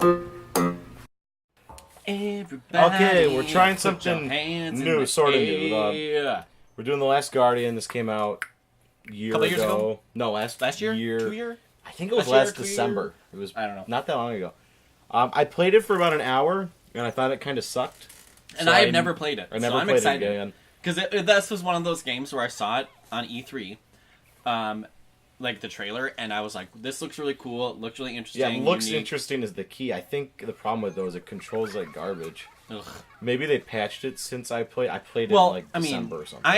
Everybody, okay, we're trying something new, sort of new. We're doing The Last Guardian. This came out a year Couple years ago? No, last year? year. 2 year? I think it was Last last year, 2 December. It was I don't know. not that long ago. I played it for about an hour, and I thought it kind of sucked. And I have never played it. I never so I'm played excited. it again. Because this was one of those games where I saw it on E3, like the trailer, and I was like, this looks really cool, it looks really interesting. Yeah, looks unique. interesting is the key. I think the problem with those, it controls like garbage. Ugh. Maybe they patched it since I played. I played it in like December or something.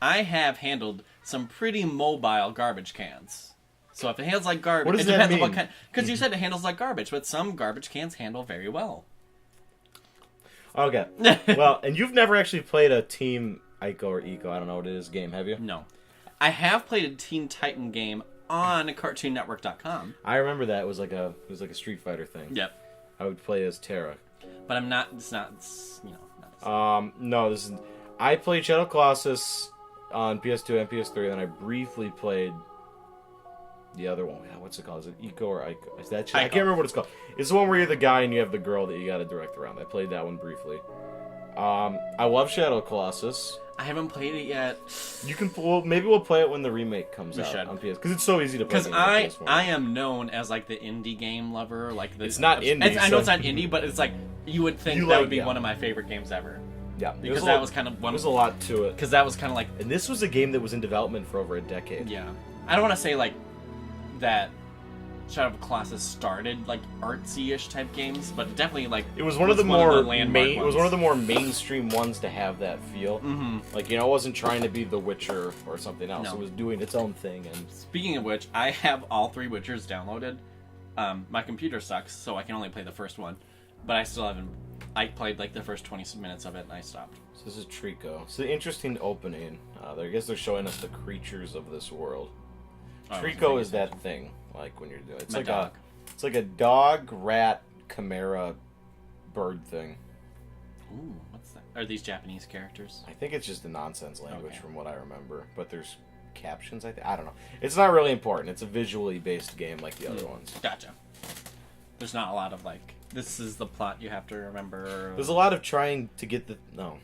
I have handled some pretty mobile garbage cans. So if it handles like garbage, what does it that depends mean? on what kind. Because you said it handles like garbage, but some garbage cans handle very well. Okay. Well, and you've never actually played a Team Ico or Eco, I don't know what it is, game, have you? No. I have played a Teen Titan game on CartoonNetwork.com. I remember that. It was like a Street Fighter thing. Yep. I would play as Terra. But I'm not. It's not. It's, you know. Not no, this is. I played Shadow Colossus on PS2 and PS3, and I briefly played the other one. What's it called? Is it Eco or Ico? Is that? Ico. I can't remember what it's called. It's the one where you're the guy and you have the girl that you got to direct around. I played that one briefly. I love Shadow Colossus. I haven't played it yet. You can. Well, maybe we'll play it when the remake comes out on PS, because it's so easy to play. Because I am known as like the indie game lover. Like it's not indie. I know it's not indie, but it's like you would think that would be one of my favorite games ever. Yeah, because that was kind of one. There's a lot to it. Because that was kind of like, and this was a game that was in development for over a decade. Yeah, I don't want to say like that. Shadow of Colossus started like artsy-ish type games, but definitely like it was one of the more mainstream ones to have that feel. Mm-hmm. Like, you know, it wasn't trying to be The Witcher or something else. No. It was doing its own thing. And speaking of which, I have all 3 Witchers downloaded. My computer sucks, so I can only play the first one, but I still haven't. I played like the first 20 minutes of it and I stopped. So this is Trico. It's an interesting opening. I guess they're showing us the creatures of this world. Trico is that thing. Like when you're doing it's like a dog, rat, chimera, bird thing. Ooh, what's that? Are these Japanese characters? I think it's just a nonsense language from what I remember. But there's captions, I don't know. It's not really important. It's a visually based game like the other ones. Gotcha. There's not a lot of like, this is the plot you have to remember. There's a lot of trying to get the... No.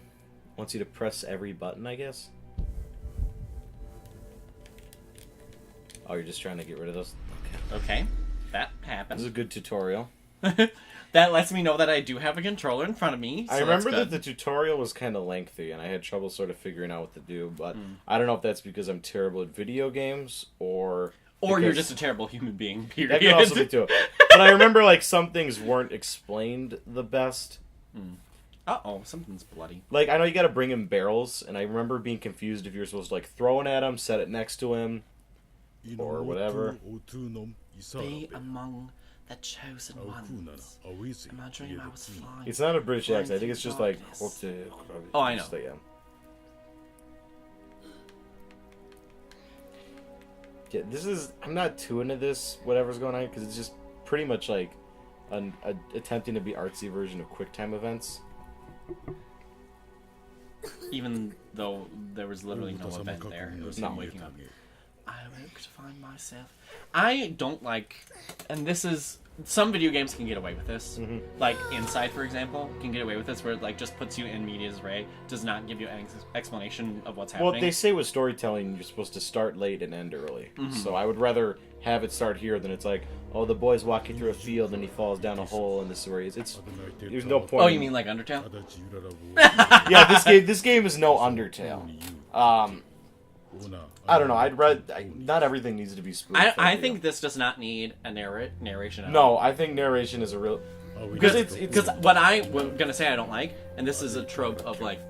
Wants you to press every button, I guess. Oh, you're just trying to get rid of those? Okay. That happens. This is a good tutorial. That lets me know that I do have a controller in front of me. So I remember that the tutorial was kind of lengthy, and I had trouble sort of figuring out what to do, but I don't know if that's because I'm terrible at video games, or you're just a terrible human being, period. That could also be too. But I remember, like, some things weren't explained the best. Uh-oh, something's bloody. Like, I know you gotta bring him barrels, and I remember being confused if you were supposed to, like, throw it at him, set it next to him, or whatever. Be among the chosen ones. In my dream I was flying. It's not a British accent. I think it's just like... Oh, I know. Yeah, this is... I'm not too into this, whatever's going on, because it's just pretty much like an attempting to be artsy version of QuickTime events. Even though there was literally no event there. It was him waking up. I woke to find myself. I don't like, and this is, some video games can get away with this. Like Inside, for example, can get away with this, where it like just puts you in medias res, does not give you any explanation of what's happening. Well, they say with storytelling, you're supposed to start late and end early. So I would rather have it start here than it's like, oh, the boy's walking through a field and he falls down a hole and this is where he is. There's no point. Oh, you mean like Undertale? Yeah, this game is no Undertale. I don't know. Not everything needs to be spoofed. I think this does not need a narration at all. No, I think narration is a real... Because what I'm going to say I don't like, and this is a trope of like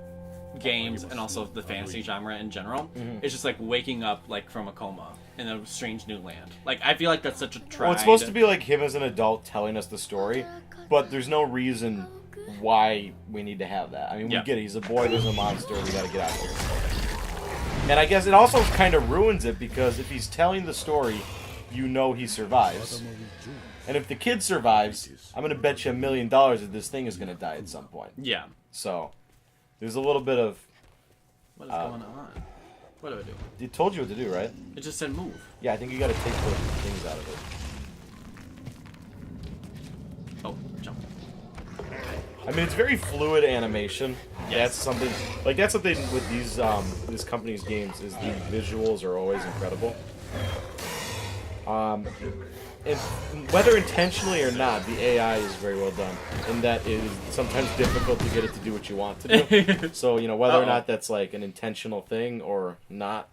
games and also the fantasy genre in general, it's just like waking up like from a coma in a strange new land. Like, I feel like that's such a tried... Well, it's supposed to be like him as an adult telling us the story, but there's no reason why we need to have that. I mean, we get it. He's a boy, there's a monster, we gotta get out of here. And I guess it also kind of ruins it, because if he's telling the story, you know he survives. And if the kid survives, I'm going to bet you $1 million that this thing is going to die at some point. Yeah. So, there's a little bit of... What is going on? What do I do? It told you what to do, right? It just said move. Yeah, I think you got to take those things out of Oh, jump. I mean, it's very fluid animation. Yes. That's something with these this company's games is the visuals are always incredible. And whether intentionally or not, the AI is very well done. In that it is sometimes difficult to get it to do what you want to do. So, you know, whether or not that's like an intentional thing or not.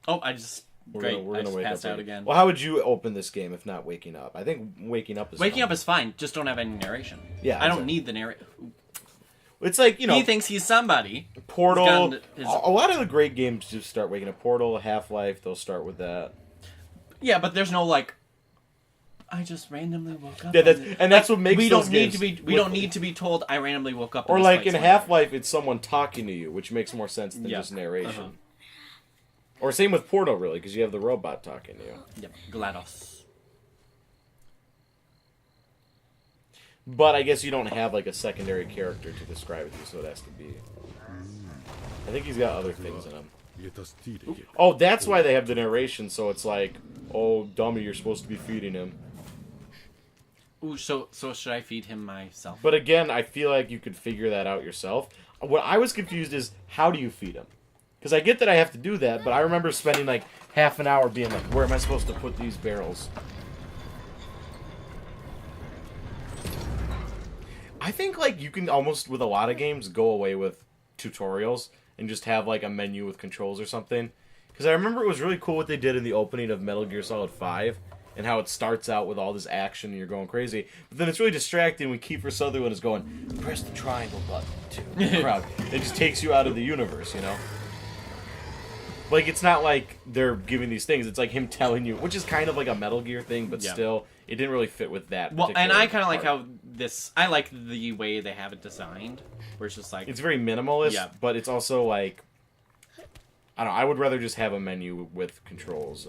Oh, I just passed out again. Well, how would you open this game if not waking up? I think waking up is fine. Just don't have any narration. Yeah, I don't need the narration. It's like, you know, he thinks he's somebody. Portal. A lot of the great games just start waking up. Portal, Half-Life, they'll start with that. Yeah, but there's no like. I just randomly woke up. Yeah, that's what makes those games. We don't need to be told I randomly woke up. Or like in Half-Life, it's someone talking to you, which makes more sense than just narration. Or same with Portal, really, because you have the robot talking to you. Yep, GLaDOS. But I guess you don't have like a secondary character to describe it to, so it has to be. I think he's got other things in him. Oh, that's why they have the narration, so it's like, oh, dummy, you're supposed to be feeding him. Ooh, so should I feed him myself? But again, I feel like you could figure that out yourself. What I was confused is, how do you feed him? Because I get that I have to do that, but I remember spending like half an hour being like, where am I supposed to put these barrels? I think like you can almost, with a lot of games, go away with tutorials and just have like a menu with controls or something. Because I remember it was really cool what they did in the opening of Metal Gear Solid 5 and how it starts out with all this action and you're going crazy. But then it's really distracting when Kiefer Sutherland is going, press the triangle button to the crowd. It just takes you out of the universe, you know? Like, it's not like they're giving these things. It's like him telling you, which is kind of like a Metal Gear thing, but still, it didn't really fit with that. Well, and I kind of like how this... I like the way they have it designed, where it's just like... It's very minimalist, but it's also like... I don't know, I would rather just have a menu with controls.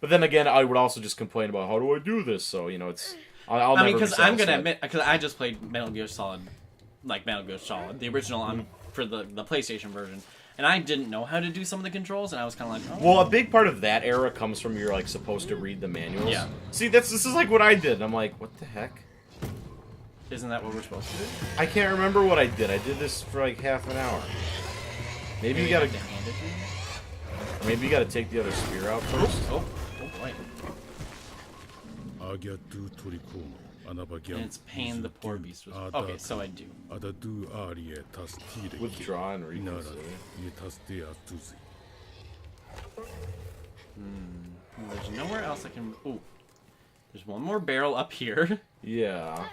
But then again, I would also just complain about, how do I do this? So, you know, it's... I mean, because I'm going to admit, because I just played Metal Gear Solid, the original for the PlayStation version. And I didn't know how to do some of the controls, and I was kind of like, oh. Well, a big part of that era comes from you're, like, supposed to read the manuals. Yeah. See, this is, like, what I did. And I'm like, what the heck? Isn't that what we're supposed to do? I can't remember what I did. I did this for, like, half an hour. Maybe you gotta... hand it to me? Maybe you gotta take the other spear out first. Oh boy. And it's pain the poor beast was... Okay, so I do. Withdraw and reconsider. There's nowhere else I can... Ooh. There's one more barrel up here. Yeah.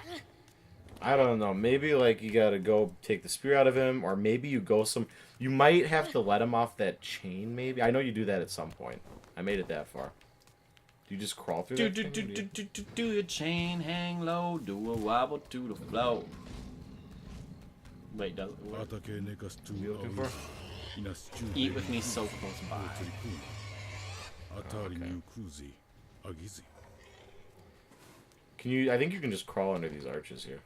I don't know. Maybe, like, you gotta go take the spear out of him, or maybe you go some... You might have to let him off that chain, maybe? I know you do that at some point. I made it that far. Do you just crawl through that chain? Do your chain hang low, do a wobble to the flow. Wait, does it work? What are you looking for? Eat with me so close by. Okay. Can you... I think you can just crawl under these arches here.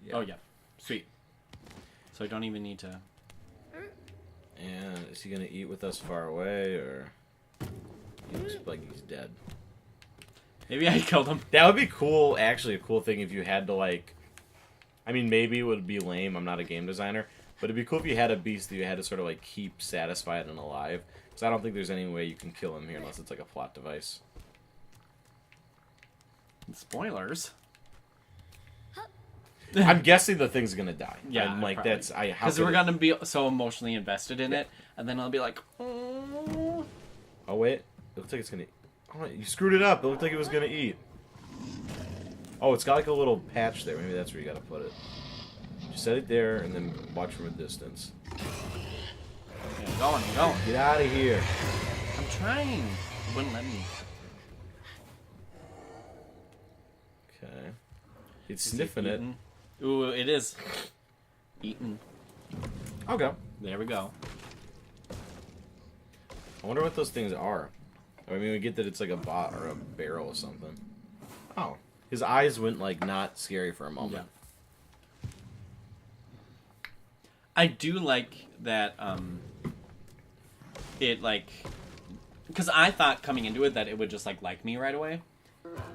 Yeah. Oh, yeah. Sweet. So I don't even need to... And is he gonna eat with us far away, or he looks like he's dead? Maybe I killed him. That would be cool. Actually, a cool thing if you had to like. I mean, maybe it would be lame. I'm not a game designer, but it'd be cool if you had a beast that you had to sort of like keep satisfied and alive. Because I don't think there's any way you can kill him here unless it's like a plot device. Spoilers. I'm guessing the thing's gonna die. Yeah, I'm like probably. that's because we're gonna be so emotionally invested in it, and then I'll be like, oh. Oh wait, it looks like it's gonna. Oh, you screwed it up. It looked like it was gonna eat. Oh, it's got like a little patch there. Maybe that's where you gotta put it. Just set it there and then watch from a distance. Yeah, I'm going. Get out of here. I'm trying. It wouldn't let me. Okay. It's sniffing it. Ooh, it is. Eaten. Okay. There we go. I wonder what those things are. I mean, we get that it's like a bot or a barrel or something. Oh. His eyes went, like, not scary for a moment. Yeah. I do like that, it like, because I thought coming into it that it would just like me right away,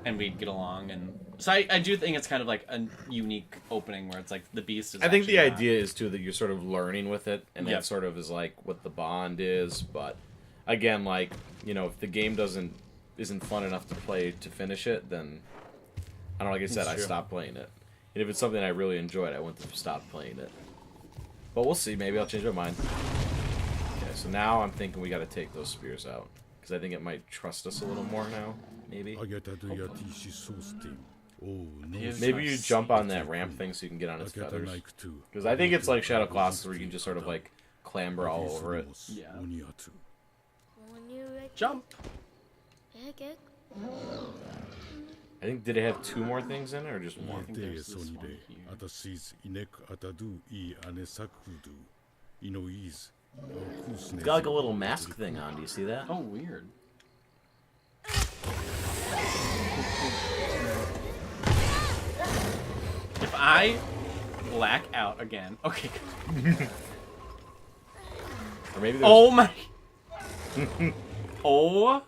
and we'd get along, and so I do think it's kind of like a unique opening where it's like the beast is. I think the idea is too that you're sort of learning with it, and Yep. that sort of is like what the bond is. But again, like if the game isn't fun enough to play to finish it, then I don't know. Like I said, I stopped playing it. And if it's something I really enjoyed, I wouldn't have stopped playing it. But we'll see. Maybe I'll change my mind. Okay, so now I'm thinking we got to take those spears out because I think it might trust us a little more now. Maybe. Maybe you jump on that ramp thing so you can get on its feathers. Because I think it's like Shadow Colossus where you can just sort of like clamber all over it. Yeah. Jump. I think, did it have 2 more things in it or just one? I think there's this one here. It's got like a little mask thing on. Do you see that? Oh, weird. If I black out again, okay. Or maybe Oh my! Oh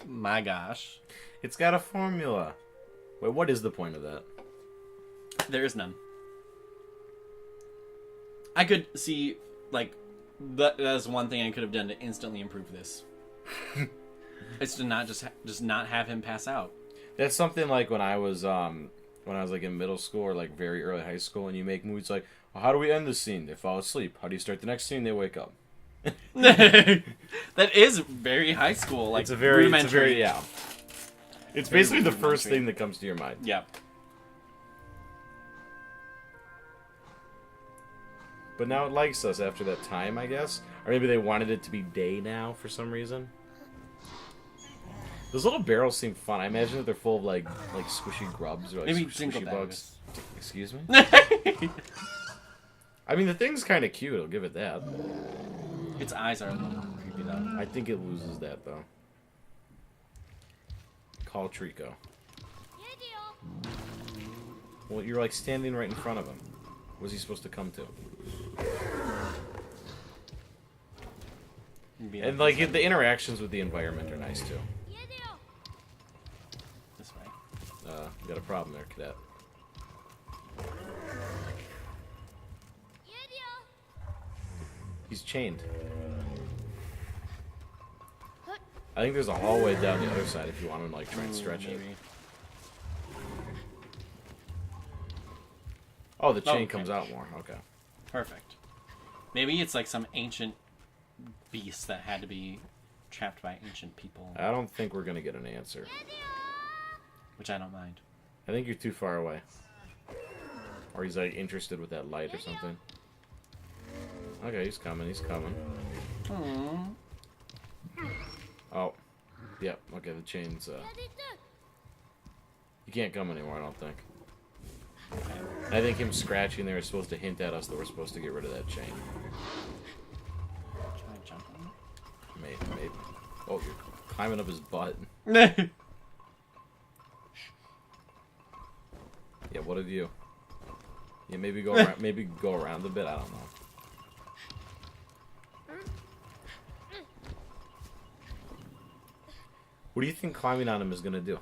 my gosh! It's got a formula. Wait, what is the point of that? There is none. I could see like that's one thing I could have done to instantly improve this. It's to not just not have him pass out. That's something like when I was like in middle school or like very early high school, and you make movies like, well, how do we end the scene? They fall asleep. How do you start the next scene? They wake up. That is very high school. Like it's a very yeah. It's basically the first thing that comes to your mind. Yeah. But now it likes us after that time, I guess. Or maybe they wanted it to be day now for some reason. Those little barrels seem fun. I imagine that they're full of like squishy grubs or like maybe squishy bugs. Excuse me? I mean, the thing's kind of cute. I'll give it that. Its eyes are a little creepy though. I think it loses that though. Call Trico. Well, you're like standing right in front of him. What's he supposed to come to? And like the interactions with the environment are nice too. This way. You got a problem there, cadet. He's chained. I think there's a hallway down the other side if you want to like try and stretch it. Oh, the chain comes out more. Okay. Perfect. Maybe it's like some ancient beast that had to be trapped by ancient people. I don't think we're gonna get an answer. Which I don't mind. I think you're too far away. Or he's like interested with that light or something. Okay, he's coming. He's coming. Aww. Oh. Yep. Okay, the chain's you can't come anymore, I don't think. I think him scratching there is supposed to hint at us that we're supposed to get rid of that chain. Can I jump on it? Maybe. Oh, you're climbing up his butt. Yeah, what of you? Yeah, maybe go around, maybe go around a bit. I don't know. What do you think climbing on him is gonna do?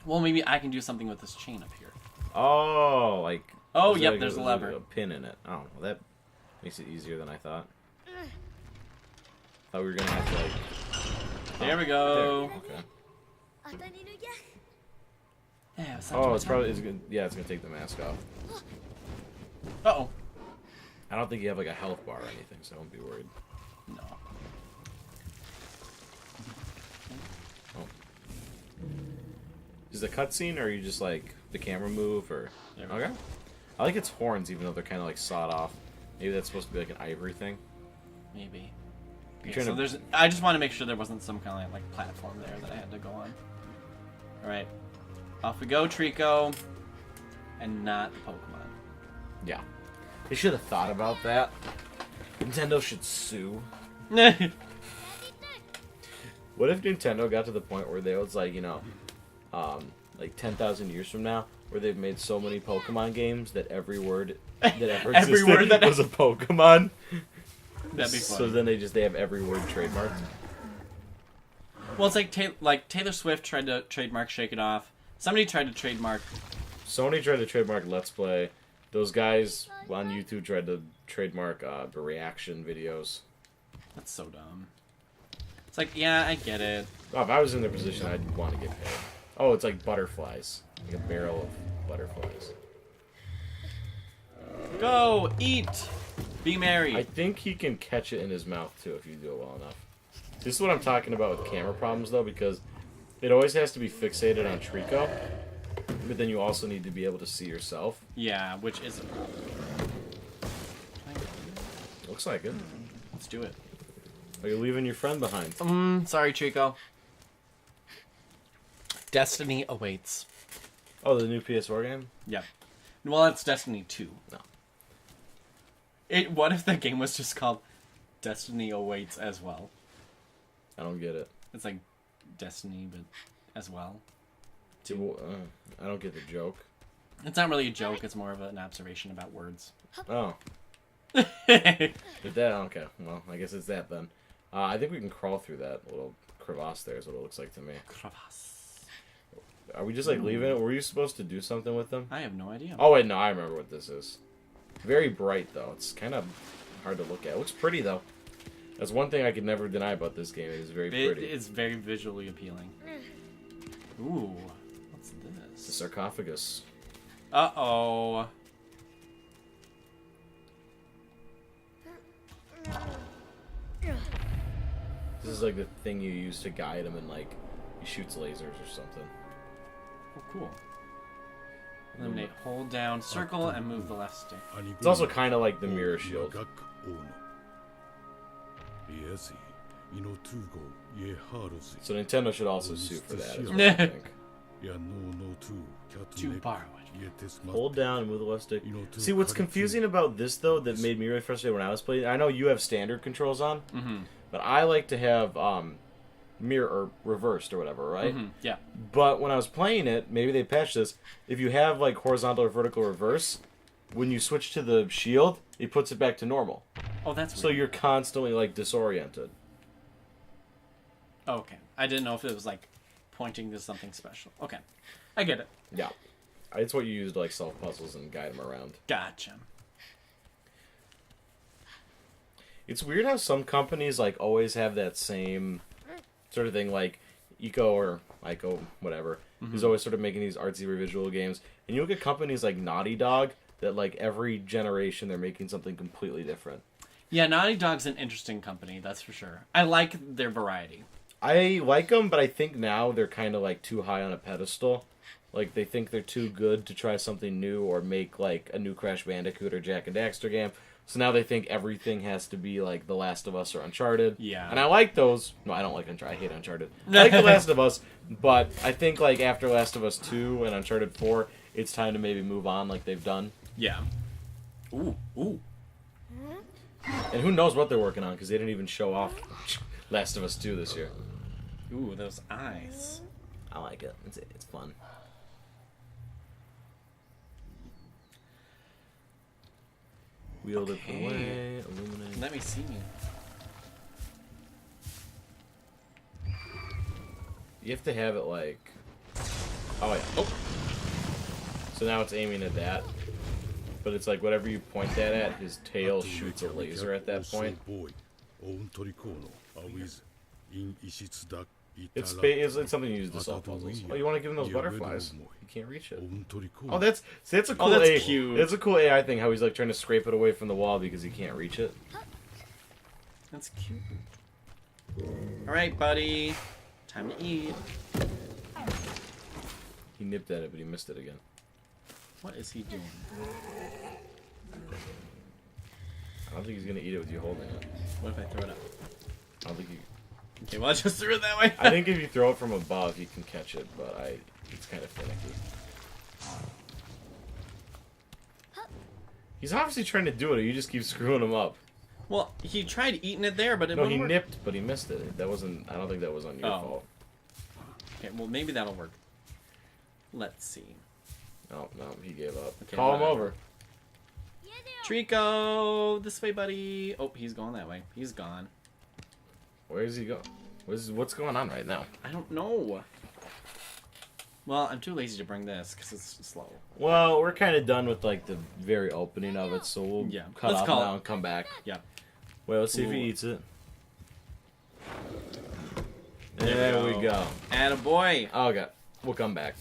Well, maybe I can do something with this chain up here. Oh, like... Oh, yep, there's a lever. A pin in it. Oh, well, that makes it easier than I thought. Thought we were gonna have to, like... There we go. There. Okay. Yeah, Oh, it's probably... It's gonna, yeah, it's gonna take the mask off. Uh-oh. I don't think you have, like, a health bar or anything, so don't be worried. No. Oh. Is it a cutscene, or are you just, like, the camera move, or... Okay. I like its horns, even though they're kind of, like, sawed off. Maybe that's supposed to be, like, an ivory thing. Maybe. Okay, Okay, so there's... I just want to make sure there wasn't some kind of, like, platform there that I had to go on. Alright. Off we go, Trico. And not the Pokemon. Yeah. They should have thought about that. Nintendo should sue. What if Nintendo got to the point where they was like, you know, like 10,000 years from now, where they've made so many Pokemon games that every word that ever Every word that was a Pokemon? That'd be funny. So then they have every word trademarked. Well, it's like Taylor Swift tried to trademark Shake It Off. Somebody tried to trademark. Sony tried to trademark Let's Play. Those guys on YouTube tried to trademark the reaction videos. That's so dumb. It's like, yeah, I get it. Oh, if I was in their position, I'd want to get paid. Oh, it's like butterflies. Like a barrel of butterflies. Go, eat, be merry. I think he can catch it in his mouth, too, if you do it well enough. This is what I'm talking about with camera problems, though, because it always has to be fixated on Trico, but then you also need to be able to see yourself. Yeah, which is a problem. Looks like it. Let's do it. Are you leaving your friend behind? Sorry, Trico. Destiny awaits. Oh, the new PS4 game? Yep. Well, it's Destiny 2. No. What if the game was just called Destiny Awaits as well? I don't get it. It's like Destiny, but as well. I don't get the joke. It's not really a joke. It's more of an observation about words. Oh. If that, okay. Well, I guess it's that then. I think we can crawl through that little crevasse there is what it looks like to me. Crevasse. Are we just like leaving it? Were you supposed to do something with them? I have no idea. Oh wait, no, I remember what this is. Very bright though. It's kind of hard to look at. It looks pretty though. That's one thing I could never deny about this game. It is very pretty. It's very visually appealing. Ooh, what's It's a this? sarcophagus. Uh-oh. This is like the thing you use to guide him and like he shoots lasers or something. Oh, cool. Eliminate, hold down, circle, and move the left stick. It's also kind of like the mirror shield. So Nintendo should also sue for that, is what I think. To borrow it. Hold down and move the left stick. See, what's confusing about this, though, that made me really frustrated when I was playing, I know you have standard controls on, but I like to have mirror or reversed or whatever, right? Yeah. But when I was playing it, maybe they patched this, if you have like horizontal or vertical reverse, when you switch to the shield, it puts it back to normal. Oh, that's weird. So you're constantly like disoriented. Oh, okay. I didn't know if it was like pointing to something special. Okay. I get it. Yeah. It's what you use to like solve puzzles and guide them around. Gotcha. It's weird how some companies like always have that same sort of thing, like Ico or Ico, whatever, who's always sort of making these artsy visual games. And you look at companies like Naughty Dog that like every generation they're making something completely different. Yeah, Naughty Dog's an interesting company, that's for sure. I like their variety. I like them, but I think now they're kind of like too high on a pedestal. Like they think they're too good to try something new or make like a new Crash Bandicoot or Jak and Daxter game. So now they think everything has to be like The Last of Us or Uncharted. Yeah. And I like those. No, I don't like Uncharted. I hate Uncharted. I like The Last of Us, but I think like after Last of Us 2 and Uncharted 4, it's time to maybe move on like they've done. Yeah. Ooh. And who knows what they're working on because they didn't even show off Last of Us 2 this year. Ooh, those eyes. I like it. It's fun. Wield it away, illuminate. Let me see you. You have to have it like... Oh, yeah. Oh! So now it's aiming at that. But it's like whatever you point that at, his tail shoots a laser at that point. It's something you use to solve puzzles. Oh, you want to give him those butterflies? You can't reach it. Oh, that's a cool. That's cute. That's a cool AI thing. How he's like trying to scrape it away from the wall because he can't reach it. That's cute. All right, buddy. Time to eat. He nipped at it, but he missed it again. What is he doing? I don't think he's gonna eat it with you holding it. What if I throw it up? I don't think you. Okay, well I just threw it that way. I think if you throw it from above, you can catch it, but it's kind of finicky. He's obviously trying to do it, or you just keep screwing him up. Well, he tried eating it there, but it no, wouldn't he work. nipped, but he missed it. That wasn't. I don't think that was on your fault. Okay, well maybe that'll work. Let's see. No, he gave up. Okay, Call him over. Trico, this way, buddy. Oh, he's going that way. He's gone. Where is he going? What's going on right now? I don't know. Well, I'm too lazy to bring this because it's slow. Well, we're kind of done with like the very opening of it, so we'll cut off now and come back. Yeah. Wait, let's see if he eats it. There we go. Attaboy. Okay, we'll come back.